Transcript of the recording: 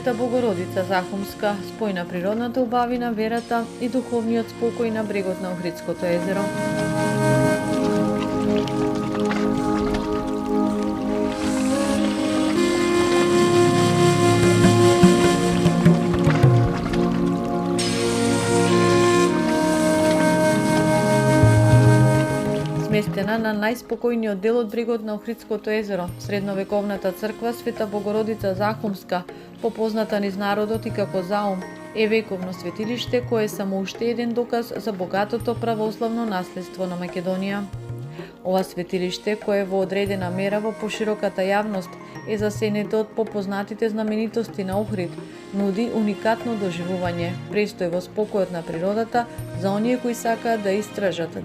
Света Богородица Захумска спои на природната убавина, верата и духовниот спокој на брегот на Охридското езеро. Сместена на најспокојниот дел од брегот на Охридското езеро, средновековната црква Света Богородица Захумска, попозната низ народот и како Заум, е вековно светилиште кое е само уште еден доказ за богатото православно наследство на Македонија. Ова светилиште, кое во одредена мера во пошироката јавност е засенето од попознатите знаменитости на Охрид, нуди уникатно доживување, престој во спокојот на природата за оние кои сакаат да истражат